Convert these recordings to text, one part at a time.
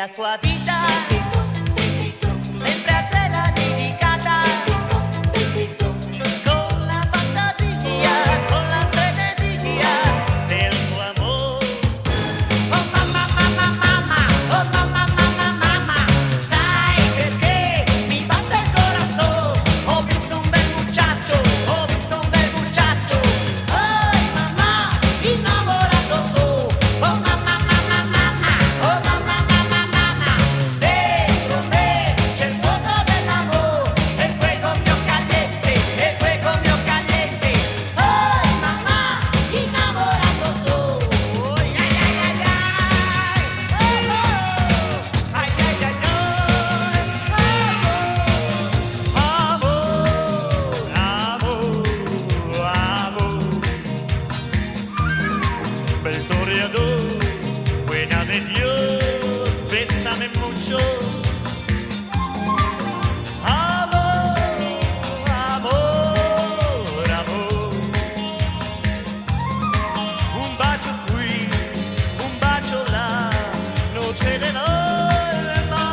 la sua vita sempre a te l'ha dedicata, con la fantasia, con la frenesia del suo amore. Oh mamma, mamma, mamma, oh mamma, mamma, mamma, sai perché mi batte il corazón? Ho visto un bel muchacho, ho visto un bel muchacho. Ay mamma, innamorato soy. Oh mamma, mamma, mamma, oh mamma, mamma, mamma, dentro me c'è il fuoco dell'amore, el fuego mio caliente, el fuego mio caliente. Ay mamma, innamorato soy. Ay ay ay ay ay, oh, oh. Ay ay ay ay, amor, amor, amor. Victoriador, buena de Dios, bésame mucho. Amor, amor, amor. Un bacio qui, un bacio là, noche de alma.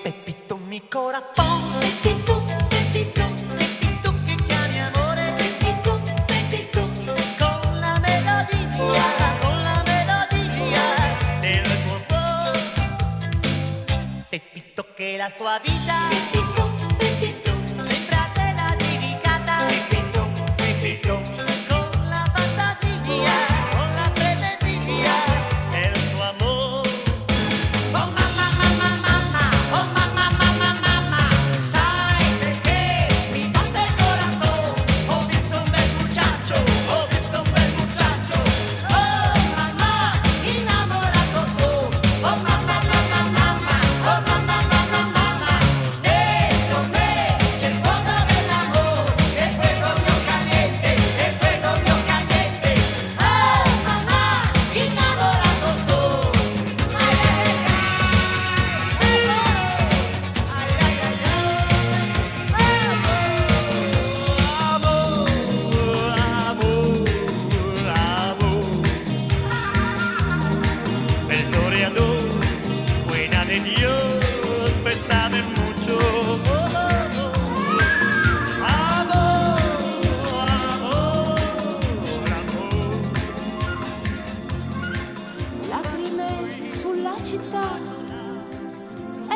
Pepito mi corazón, Pepito, Pepito, Pepito che chiami amore, Pepito, Pepito, con la melodia del tuo cuore. Pepito che la sua vita, Pepito, Pepito, sempre a te l'ha dedicata, Pepito, Pepito, con la fantasia, con la frenesia del suo amore. Oh mamma, mamma, mamma, oh mamma, mamma, mamma, sai perché mi batte il corazón? Ho visto un bel muchacho, ho visto un bel muchacho. Oh mamma, innamorato soy. Oh mamma, mamma, mamma, oh mamma, mamma, mamma, dentro me c'è il fuoco dell'amore, el fuego mio caliente, el fuego mio caliente. Oh mamma, innamorato soy. Ay ay ay ay, ay ay ay ay, amor, amor, amor. El toreador, buena de Dios, bésame mucho. Amor, amor, amor. Lacrime sulla città,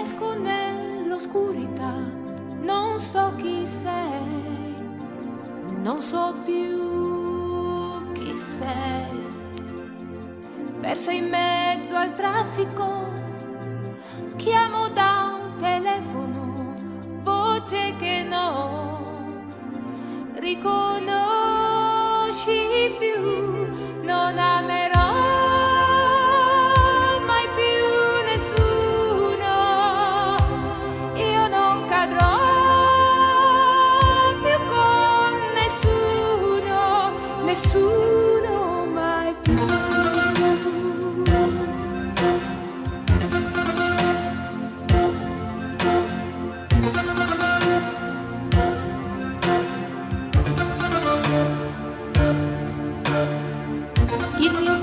esco nell'oscurità, non so chi sei, non so più chi sei. Persa in mezzo al traffico, chiamo da un telefono, voce che non riconosci più, non amerò mai più nessuno, io non cadrò più con nessuno, nessuno mai più. Il mio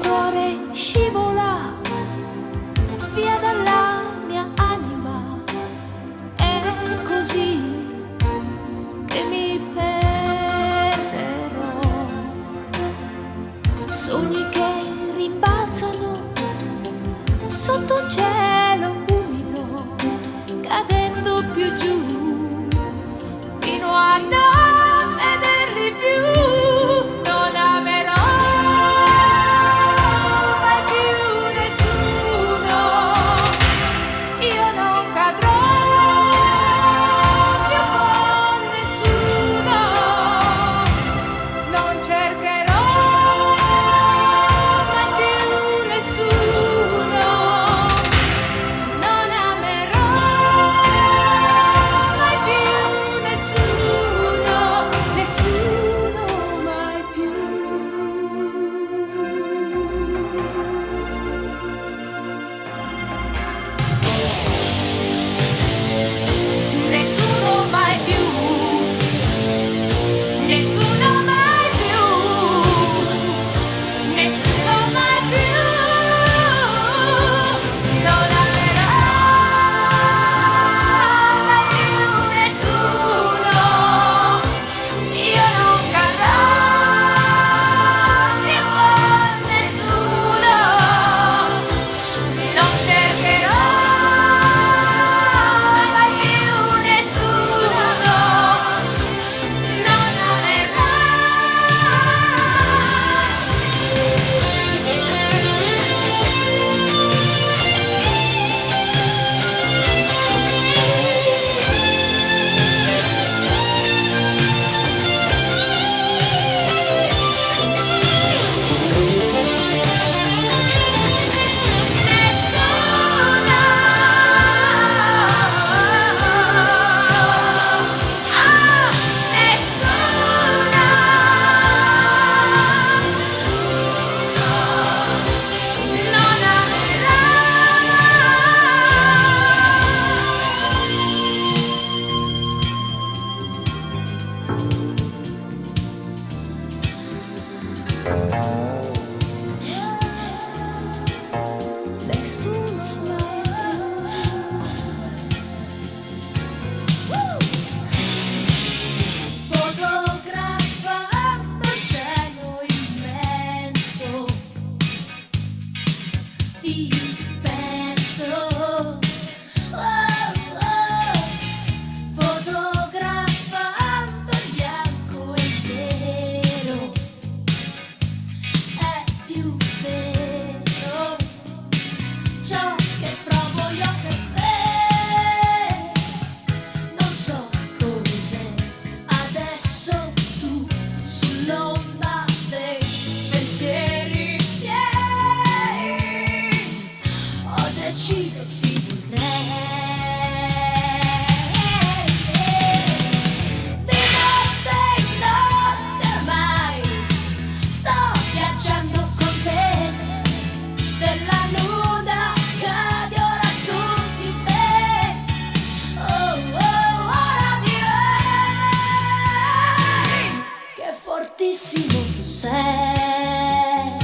fortissimo tu sei.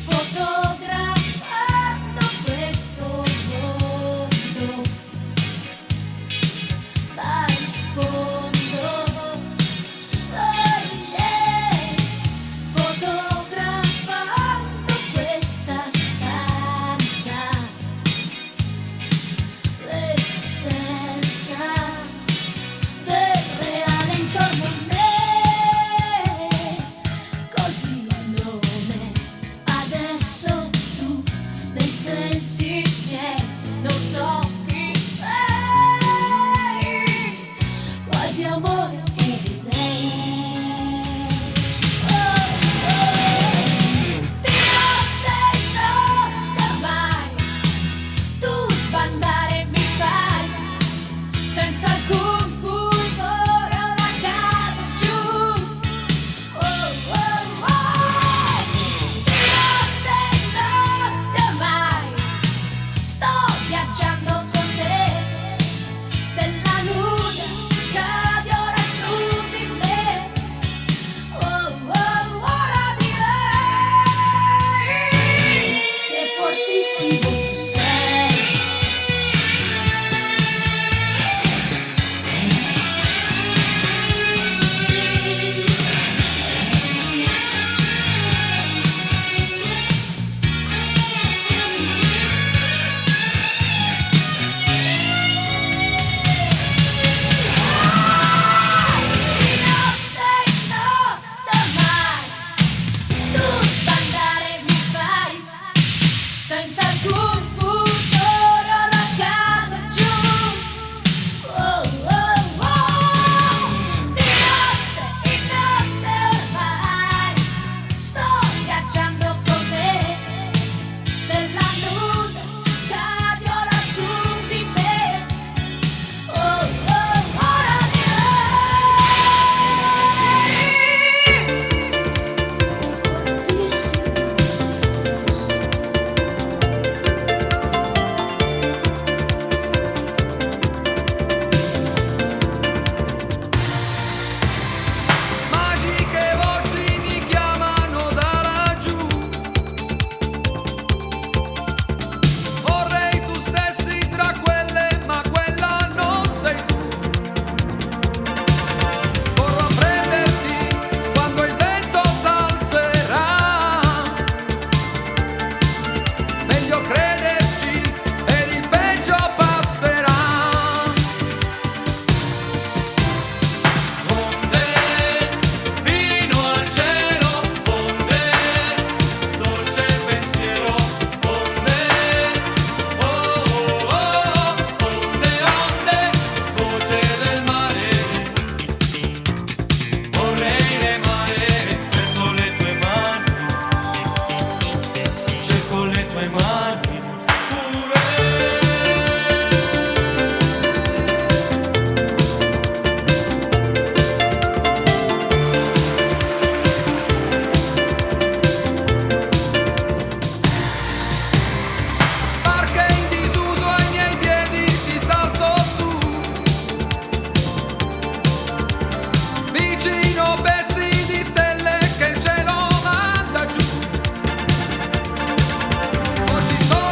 Fotografando questo mondo dal fondo, oh yeah. Fotografando questa stanza, l'essenza del reale intorno a me, così non è. Adesso tu nei sensi miei non so chi sei, quasi amore ti direi. Oh, oh. Di notte in notte ormai tu sbandare mi fai, senza alcun pudore ora cado giù. Oh, oh, oh. Di notte in notte ormai sto viaggiando con te, stella nuda cadi ora su di me. Oh, oh, ora direi che fortissimo tu sei. Di notte in notte ormai tu sbandare mi fai, senza alcun pudore ora cado giù. Oh, oh, oh. Di notte in notte ormai sto viaggiando con te, stella nuda cadi ora su di me. Oh, oh, ora direi fortissimo tu sei. Magiche voci mi chiamano da laggiù. Vorrei tu stessi tra quelle, ma quella non sei tu. Vorrò prenderti quando il vento s'alzerà. Meglio crederci ed il peggio passerà. Onde fino al cielo, onde dolce pensiero, onde oh oh oh, onde onde voce del mare. Vorrei remare verso le tue mani, cerco le tue mani pure. Barche in disuso ai miei piedi ci salto su, vicino pezzi di stelle che il cielo manda giù. Oggi sono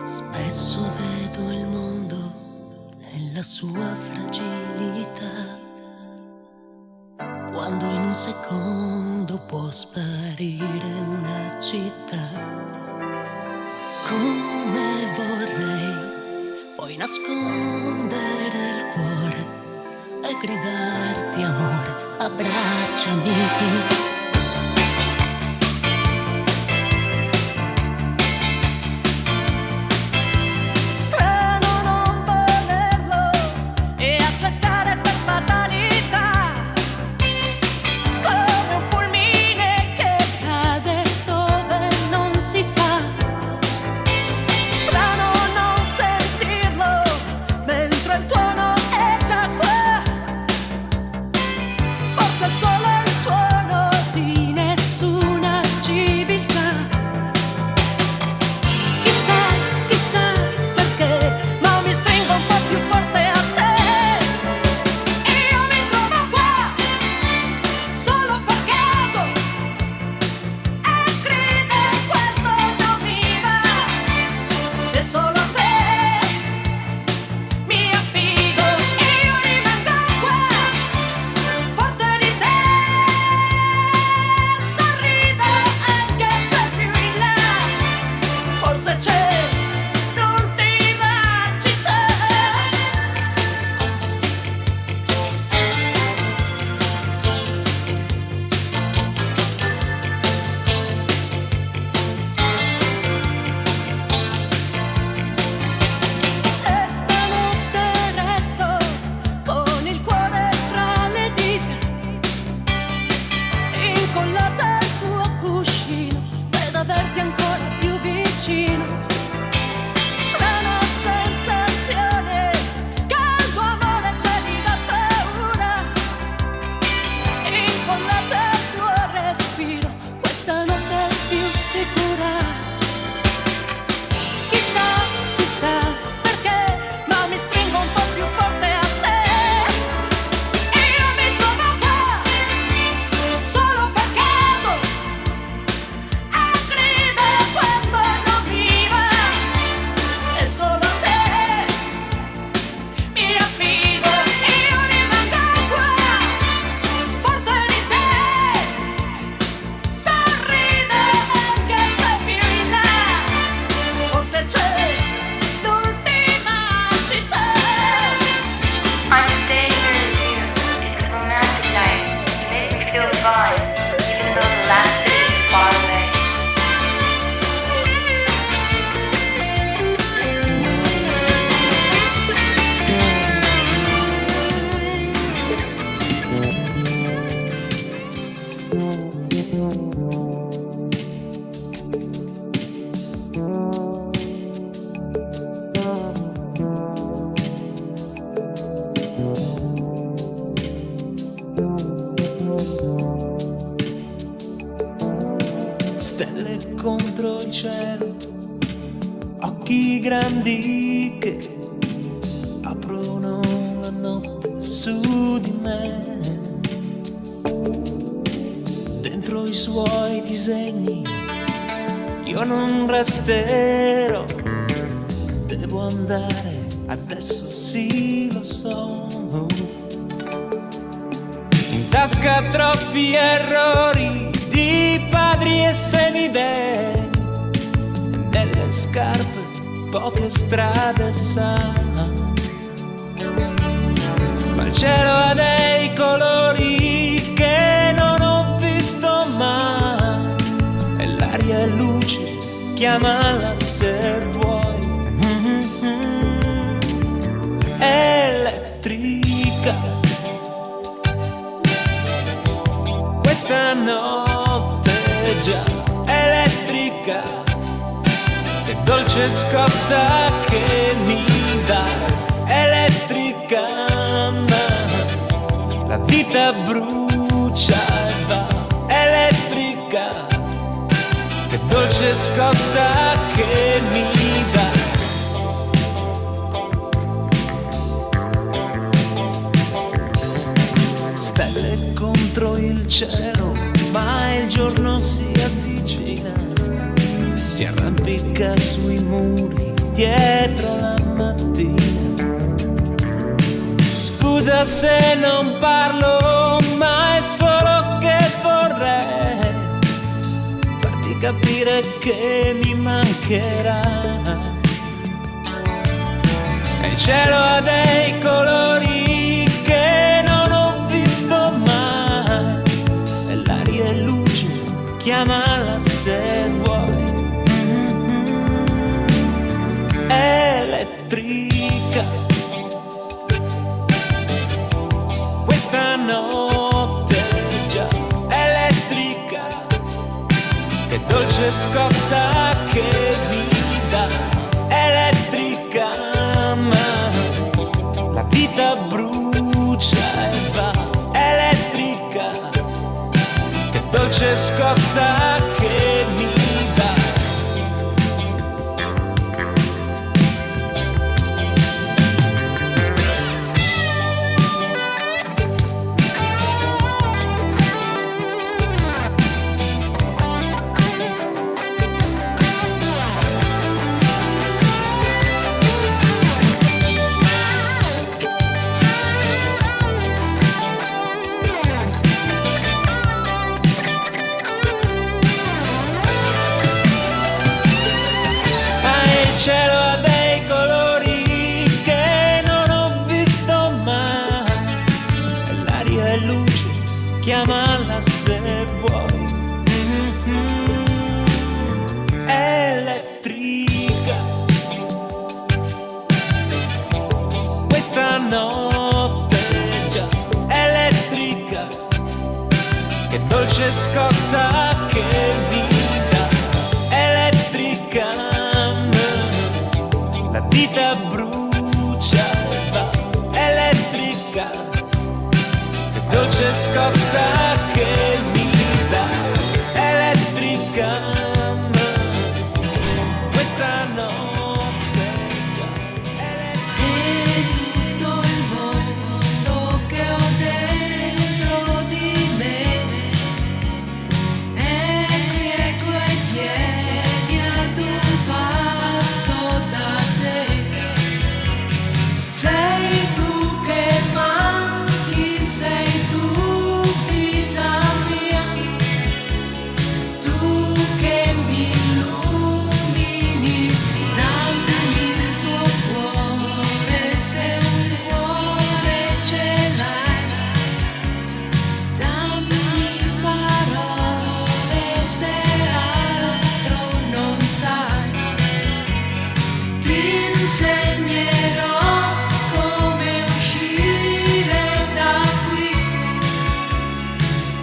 Spesso vedo il mondo nella sua fragilità, quando in un secondo può sparire una città. Come vorrei poi nascondere il cuore e gridarti amore, abbracciami. grandi che aprono la notte su di me. Dentro i suoi disegni io non resterò, devo andare adesso, sì lo so. In tasca troppi errori di padri e semidei, nelle scarpe poche strade sa, ma il cielo ha dei colori che non ho visto mai, e l'aria è luce, chiamala se vuoi, elettrica. Questa notte è già elettrica, che dolce scossa che mi dà, elettrica, ma la vita brucia e va, elettrica, che dolce scossa che mi dà. Stelle contro il cielo, ma il giorno si avvicina, si arrampica sui muri dietro la mattina. Scusa se non parlo, ma è solo che vorrei farti capire che mi mancherà. E il cielo ha dei colori che non ho visto mai, e l'aria è luce, chiamala se vuoi. Elettrica, questa notte è già elettrica, che dolce scossa che mi dà. Elettrica, ma la vita brucia e va. Elettrica, che dolce scossa che mi dà. Il cielo ha dei colori che non ho visto mai, e l'aria è luce, chiamala se vuoi. Elettrica, questa notte è già elettrica, che dolce scossa che mi dà. Elettrica, la vita brucia e va. Elettrica, che dolce scossa che mi dà. Elettrica, questa notte è già elettrica. E tutto il mondo che ho dentro di me è qui ai tuoi piedi ad un passo da te. Sei tu che manchi, sei tu vita mia, tu che mi illumini, dammi il tuo cuore se un cuore ce l'hai, dammi parole se altro non sai, ti insegnerò come uscire da qui,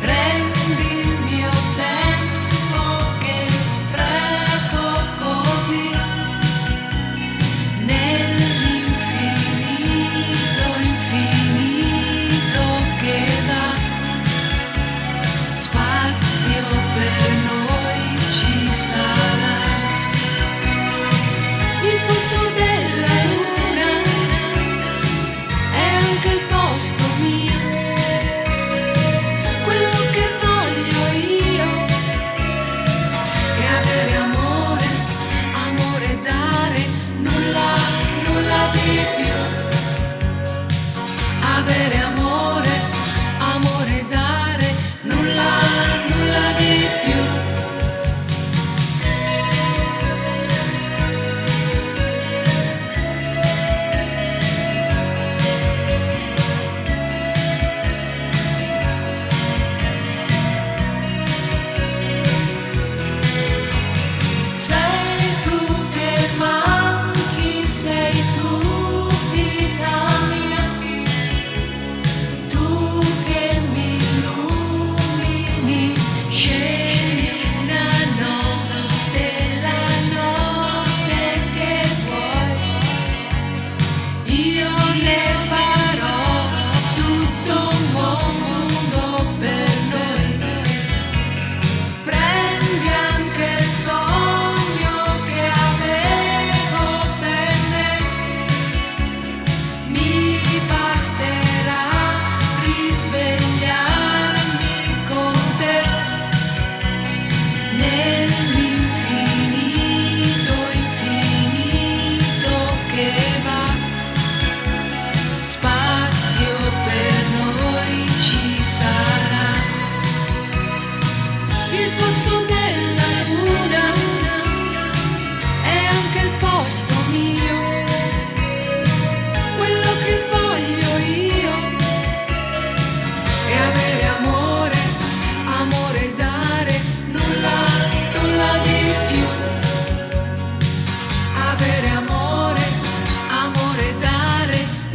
prendi il mio tempo che spreco così, nell'infinito, infinito che va, spazio per noi ci sarà, il posto della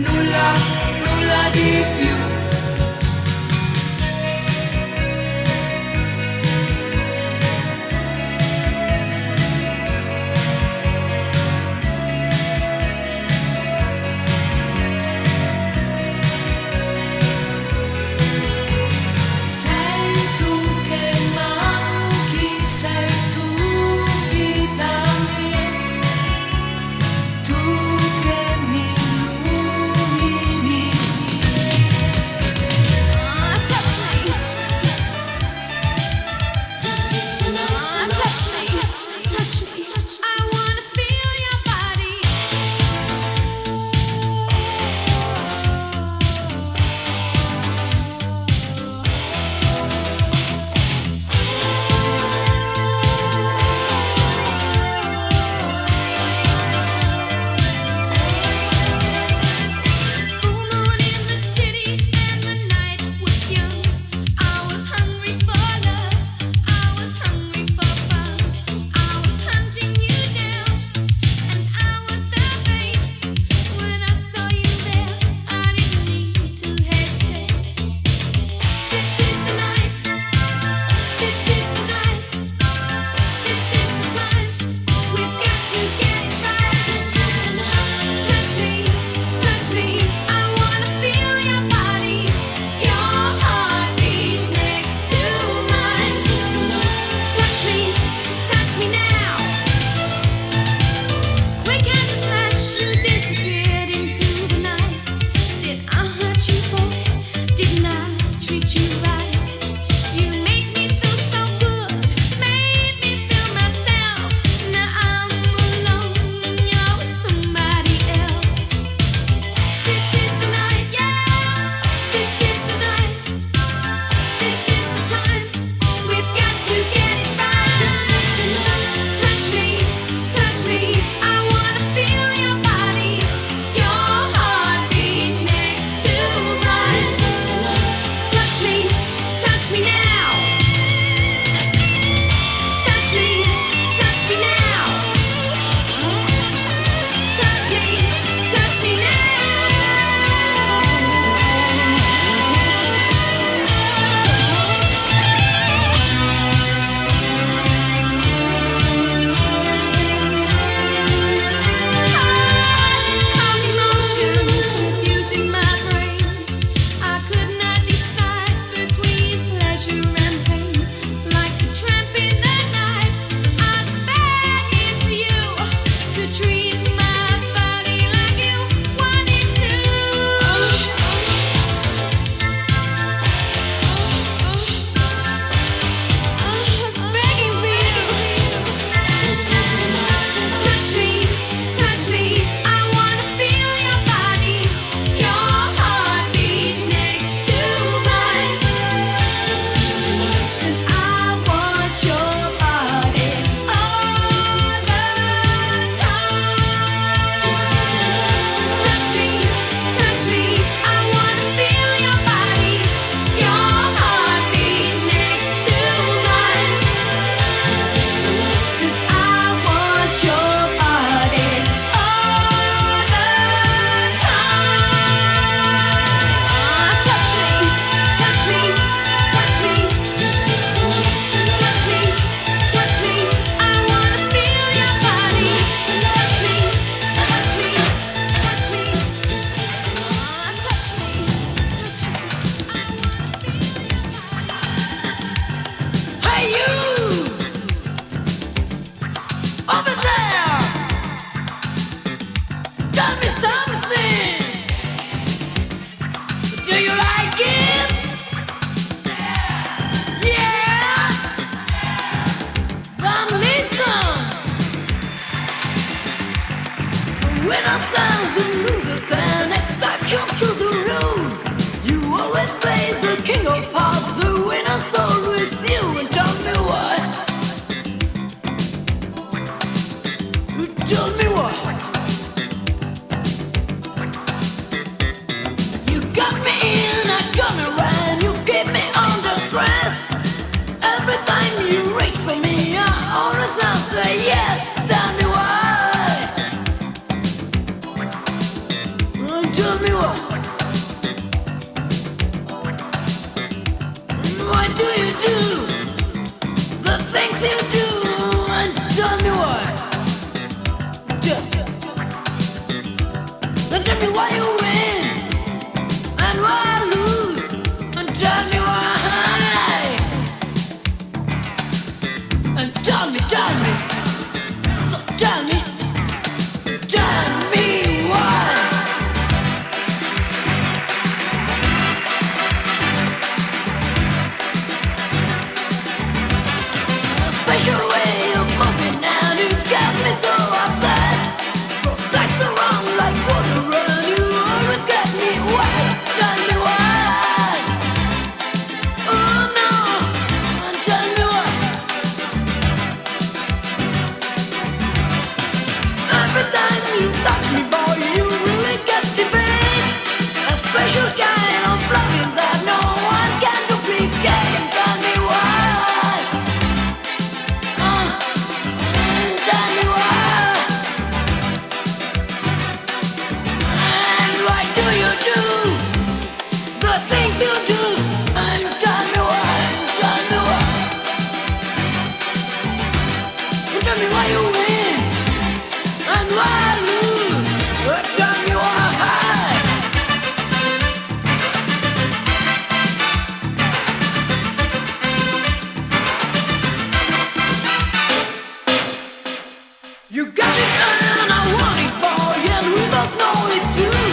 nulla, nulla di più. Sei tu che manchi, sei tu vita mia, tu che mi illumini. Touch me, this is the night. Touch me, touch me. I wanna feel your body. Full moon in the city and the night was young. I was hungry for love, I was hungry for fun. I was hunting you down and I was the bait. When I saw you there, I didn't need to hesitate. This is the night, this is the night, this is the time. We've got to get it right. This is the night. Touch me, touch me. I wanna feel your body, your heartbeat next to mine. This is the night. Touch me now. Quick as a flash, you disappeared into the night. Did I hurt you, boy? Didn't I treat you right? You made me feel so good, made me feel myself. Now I'm alone and you're with somebody else. This is the night, yeah. This is the night. This is the time. We've got to get it right. This is the night. Touch me. I wanna feel your body, your heartbeat next to mine. This is the night. Touch me now. Touch me now. Touch me now. Counting motions, confusing my brain. I could not decide between pleasure and pain. Like a tramp in the night, I was begging for you to treat my body like you wanted to. I was begging for you. This is the night. Touch me. I wanna feel your body, your heartbeat next to mine. This is the night. 'Cause I want your body all the time. This is the night. Touch me. I wanna feel your body, your heartbeat next to mine. This is the night. 'Cause I want your body all the time. Touch me. This is the night. Touch me. I wanna feel your body. Touch me. This is the night. Touch me. I wanna feel your body. Hey you! Over there! Tell me something! Do you like it? Yeah! Then listen! Winners and the losers, an exception to the rule. You always play the king of hearts, the winner's always you, and tell me why. Tell me why. You got me in a corner and you keep me under stress. Every time you reach for me, I always answer yes. Tell me why. Tell me why. why you win and why I lose, and tell me why. And tell me, so tell me why. A special way of moving now, you got me so upset. So sex around like water run, you always get me wet. Tell me why. Oh no, and tell me why. Every time you touch me, boy, you really captivate. A special kind of loving that no one can duplicate. And tell me why. And tell me why. And why do you do the things you do? And tell me why. And tell me why. And tell me why you win and why I lose. And tell me why. You got it and I want it, boy, and we both know it's true.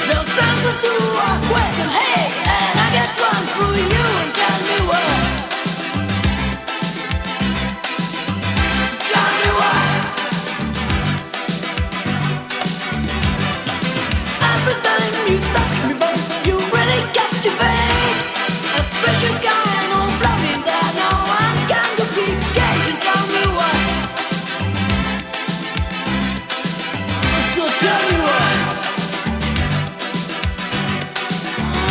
There's answers to our question, hey, and I get one through you, and tell me why. Tell me why. Every time you touch me, boy, you really captivate. A special kind of loving that no one can duplicate, and tell me why. So tell me why.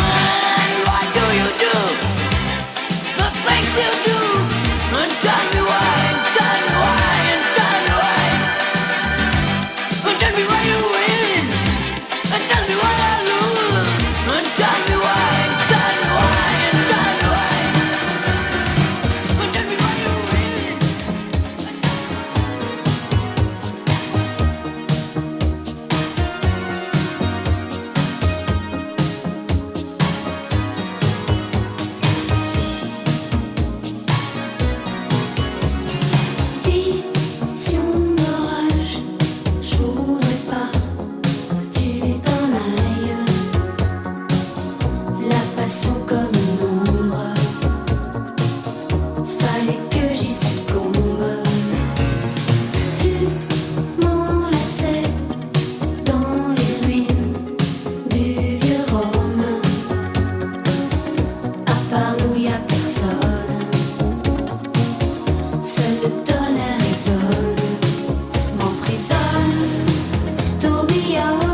And why do you do the things you do? And tell me why. And tell me why. And tell me why. And tell me why you win. And tell me why I lose. And tell me why. And tell me why. And tell me why. And tell me why you win. Vision d'orage, je voudrais pas que tu t'en ailles. La passion comme une ombre, fallait que j'y succombe. Tu m'enlaçais dans les ruines du vieux Rome. À part nous y a personne, seul le tonnerre résonne, m'emprisonne, tourbillonne.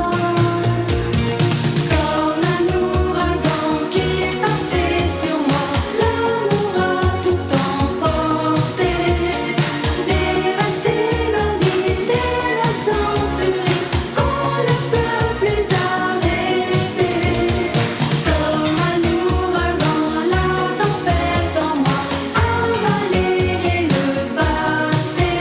Comme un ouragan qui est passé sur moi, l'amour a tout emporté, dévasté ma vie, des larmes en furie qu'on ne peut plus arrêter. Comme un ouragan, la tempête en moi a balayé le passé,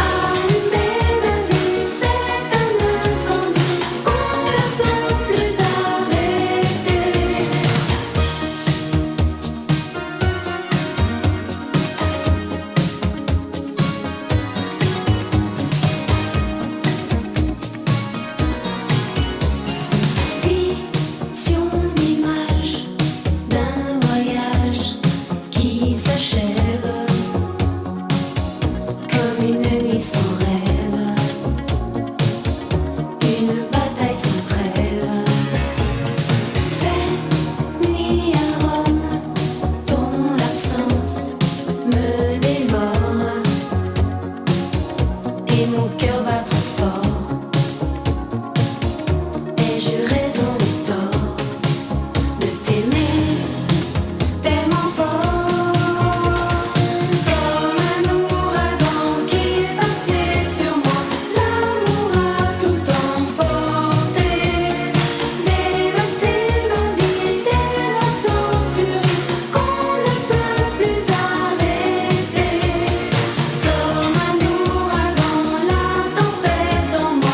allumé ma vie, c'est un incendie qu'on ne peut plus arrêter. Vision d'image d'un voyage qui s'achève, comme une nuit sans rêve, une bataille sans trêve. Fait nuit à Rome, ton absence me dévore, et mon cœur bat trop fort. Ai-je raison ou tort de t'aimer tellement fort? Comme un ouragan qui est passé sur moi, l'amour a tout emporté, dévasté ma vie, des larmes en furie qu'on ne peut plus arrêter. Comme un ouragan, la tempête en moi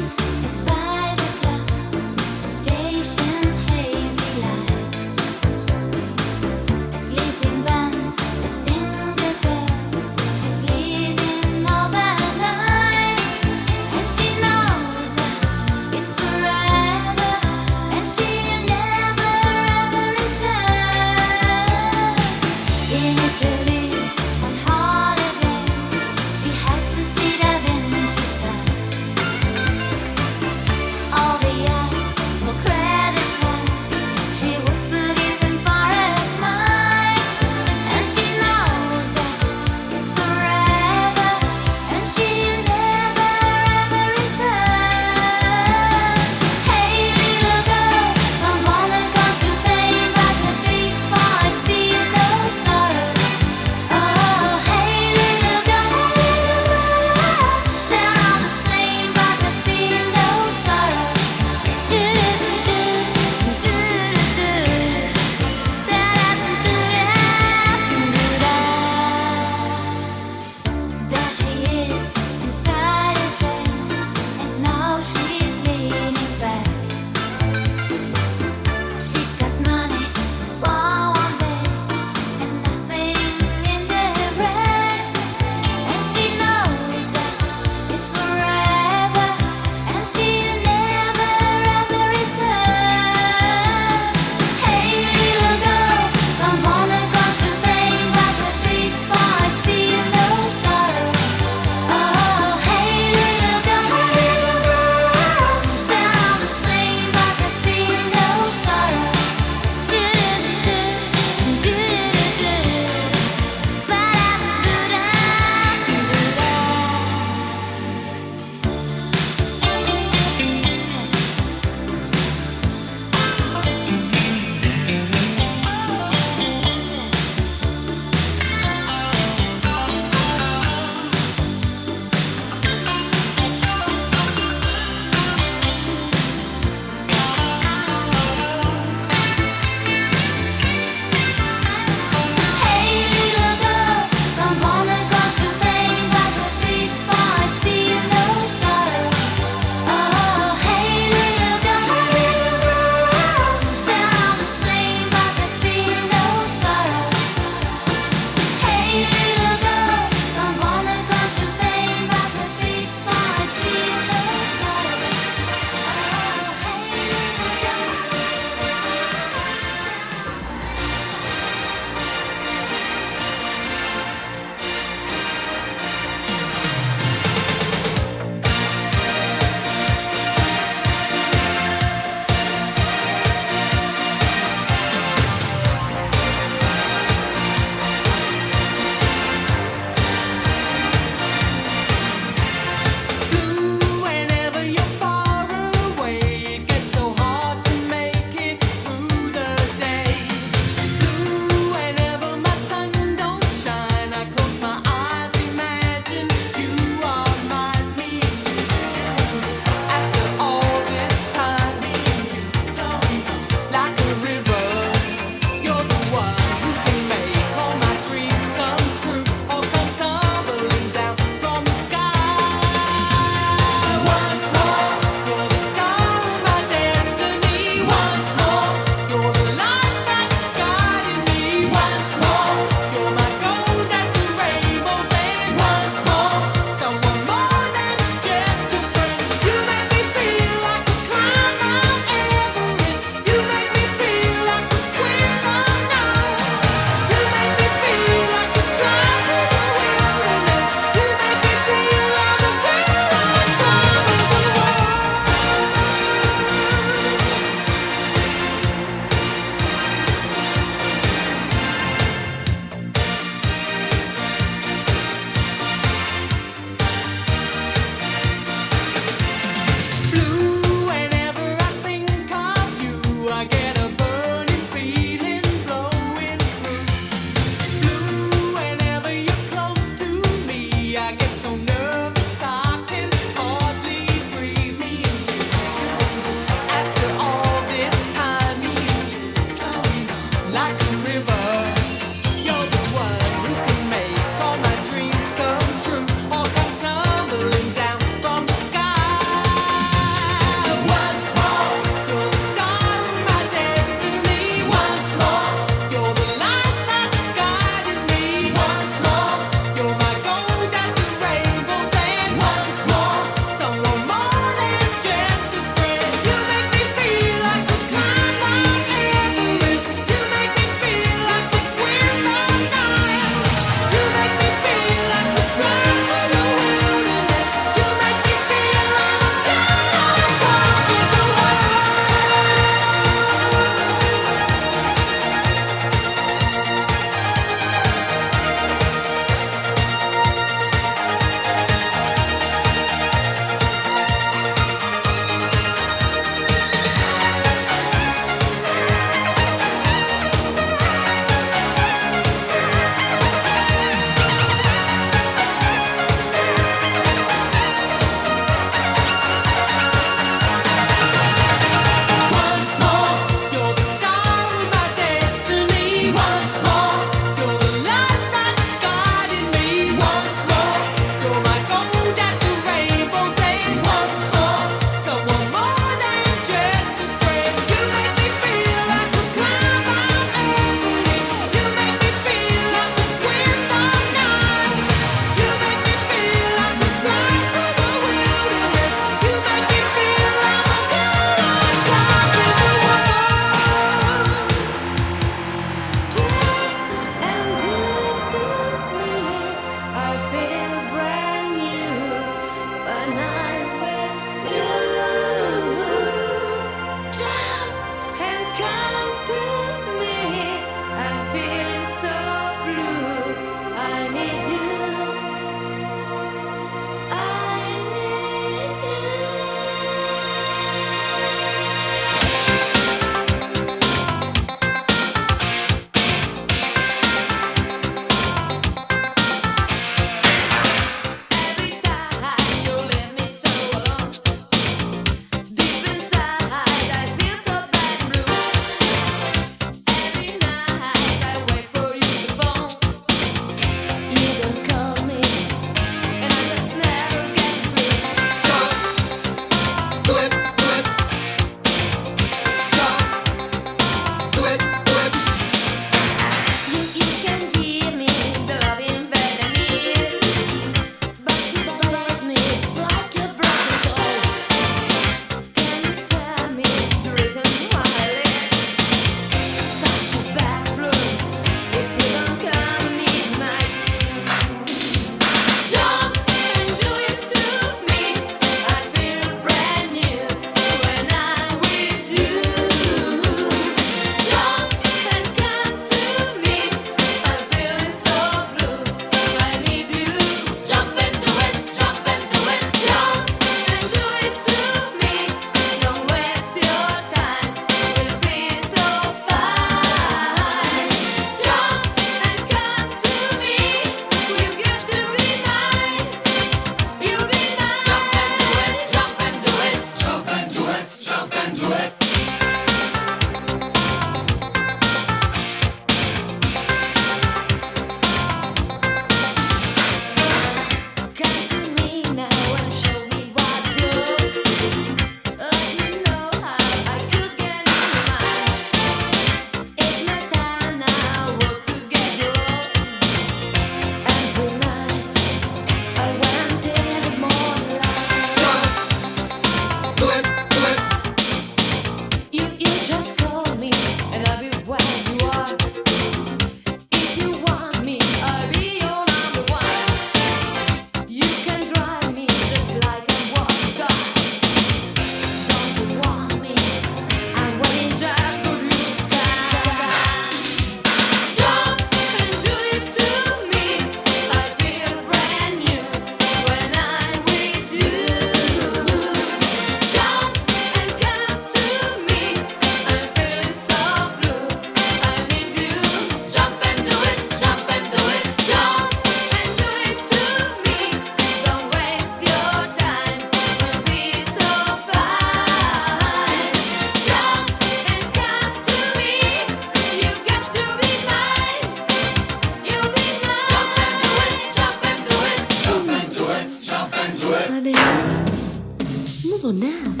Move on now.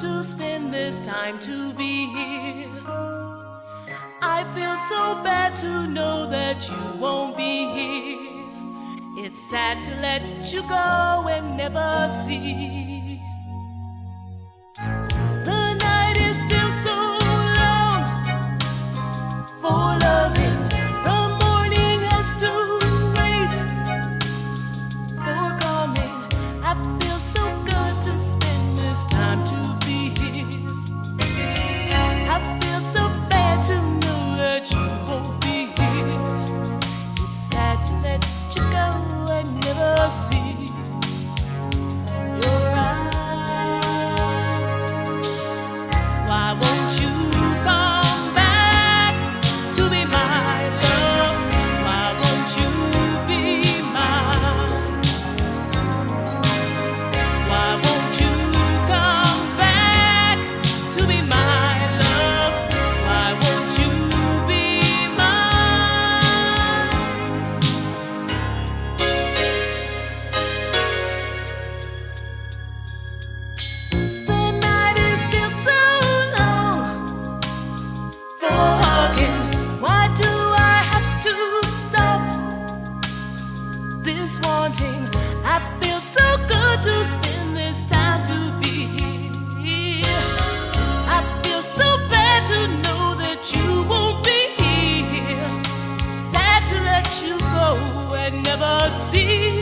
to spend this time to be here. I feel so bad to know that you won't be here. It's sad to let you go and never see. The night is still so long for loving. The morning has to wait for coming. I feel so good to spend this time to be here. I feel so bad to know that you won't be here. It's sad to let you go and never see your eyes. this wanting. I feel so good to spend this time to be here. I feel so bad to know that you won't be here. Sad to let you go and never see